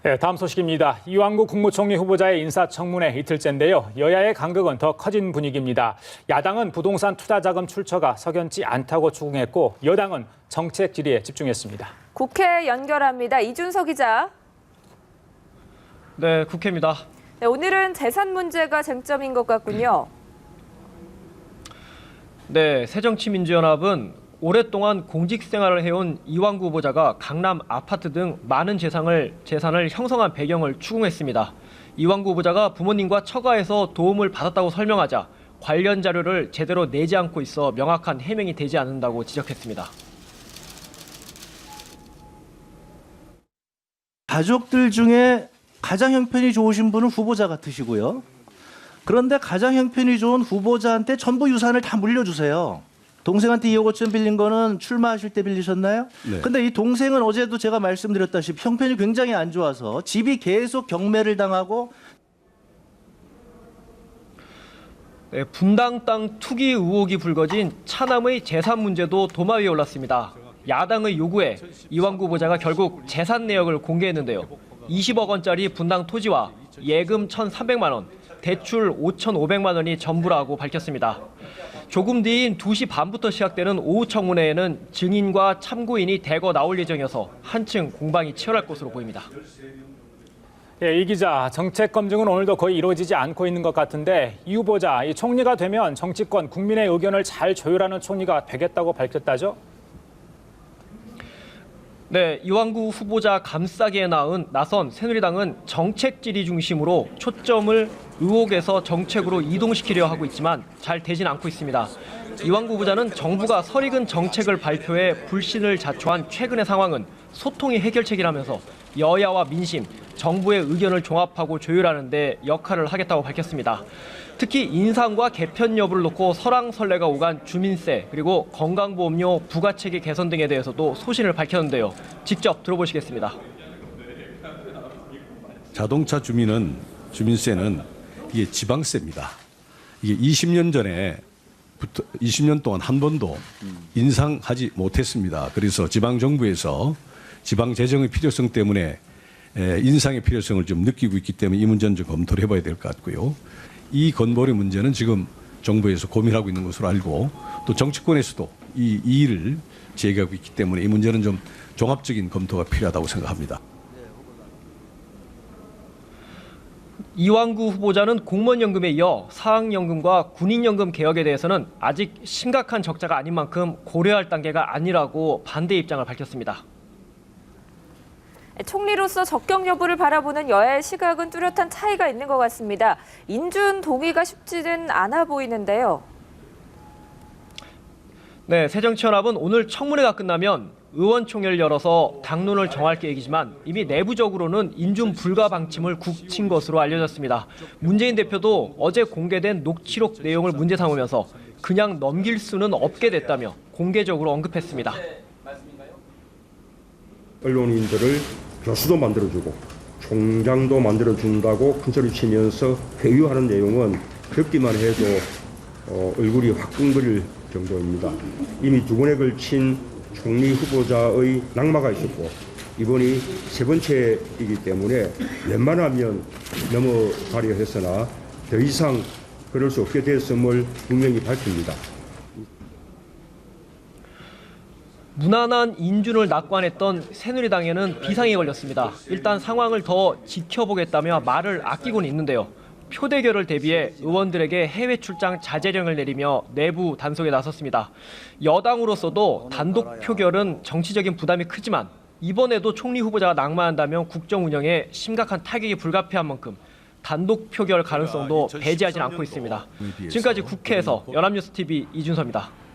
네, 다음 소식입니다. 이완구 국무총리 후보자의 인사청문회 이틀째인데요. 여야의 간극은 더 커진 분위기입니다. 야당은 부동산 투자 자금 출처가 석연치 않다고 추궁했고 여당은 정책 질의에 집중했습니다. 국회 연결합니다. 이준석 기자. 네, 국회입니다. 네, 오늘은 재산 문제가 쟁점인 것 같군요. 네, 새정치민주연합은 오랫동안 공직 생활을 해온 이완구 후보자가 강남 아파트 등 많은 재산을 형성한 배경을 추궁했습니다. 이완구 후보자가 부모님과 처가에서 도움을 받았다고 설명하자 관련 자료를 제대로 내지 않고 있어 명확한 해명이 되지 않는다고 지적했습니다. 가족들 중에 가장 형편이 좋으신 분은 후보자 같으시고요. 그런데 가장 형편이 좋은 후보자한테 전부 유산을 다 물려주세요. 동생한테 2억 5천 빌린 거는 출마하실 때 빌리셨나요? 네. 근데 이 동생은 어제도 제가 말씀드렸다시피 형편이 굉장히 안 좋아서 집이 계속 경매를 당하고 네, 분당 땅 투기 의혹이 불거진 차남의 재산 문제도 도마 위에 올랐습니다. 야당의 요구에 이완구 후보자가 결국 재산 내역을 공개했는데요. 20억 원짜리 분당 토지와 예금 1,300만 원, 대출 5,500만 원이 전부라고 밝혔습니다. 조금 뒤인 2시 반부터 시작되는 오후 청문회에는 증인과 참고인이 대거 나올 예정이어서 한층 공방이 치열할 것으로 보입니다. 이 기자, 정책 검증은 오늘도 거의 이루어지지 않고 있는 것 같은데 이 후보자, 이 총리가 되면 정치권, 국민의 의견을 잘 조율하는 총리가 되겠다고 밝혔다죠? 네, 이완구 후보자 감싸기에 나선 새누리당은 정책 질의 중심으로 초점을 의혹에서 정책으로 이동시키려 하고 있지만 잘 되진 않고 있습니다. 이완구 후보자는 정부가 설익은 정책을 발표해 불신을 자초한 최근의 상황은 소통이 해결책이라면서 여야와 민심, 정부의 의견을 종합하고 조율하는 데 역할을 하겠다고 밝혔습니다. 특히 인상과 개편 여부를 놓고 설왕설래가 오간 주민세 그리고 건강보험료 부가체계 개선 등에 대해서도 소신을 밝혔는데요. 직접 들어보시겠습니다. 자동차 주민세는 이게 지방세입니다. 이게 20년 전에부터 20년 동안 한 번도 인상하지 못했습니다. 그래서 지방정부에서 지방 재정의 필요성 때문에 인상의 필요성을 좀 느끼고 있기 때문에 이 문제는 좀 검토를 해봐야 될 것 같고요. 이 건보료 문제는 지금 정부에서 고민하고 있는 것으로 알고 또 정치권에서도 이 일을 제기하고 있기 때문에 이 문제는 좀 종합적인 검토가 필요하다고 생각합니다. 이완구 후보자는 공무원연금에 이어 사학연금과 군인연금 개혁에 대해서는 아직 심각한 적자가 아닌 만큼 고려할 단계가 아니라고 반대 입장을 밝혔습니다. 총리로서 적격 여부를 바라보는 여야의 시각은 뚜렷한 차이가 있는 것 같습니다. 인준 동의가 쉽지는 않아 보이는데요. 네, 새정치연합은 오늘 청문회가 끝나면 의원총회를 열어서 당론을 정할 계획이지만 이미 내부적으로는 인준 불가 방침을 굳힌 것으로 알려졌습니다. 문재인 대표도 어제 공개된 녹취록 내용을 문제 삼으면서 그냥 넘길 수는 없게 됐다며 공개적으로 언급했습니다. 언론인들을 교수도 만들어주고 총장도 만들어준다고 큰소리 치면서 회유하는 내용은 듣기만 해도 얼굴이 화끈거릴 정도입니다. 이미 2번에 걸친 총리 후보자의 낙마가 있었고 이번이 3번째이기 때문에 웬만하면 넘어가려 했으나 더 이상 그럴 수 없게 됐음을 분명히 밝힙니다. 무난한 인준을 낙관했던 새누리당에는 비상이 걸렸습니다. 일단 상황을 더 지켜보겠다며 말을 아끼고는 있는데요. 표대결을 대비해 의원들에게 해외 출장 자제령을 내리며 내부 단속에 나섰습니다. 여당으로서도 단독 표결은 정치적인 부담이 크지만 이번에도 총리 후보자가 낙마한다면 국정 운영에 심각한 타격이 불가피한 만큼 단독 표결 가능성도 배제하지 않고 있습니다. 지금까지 국회에서 연합뉴스TV 이준서입니다.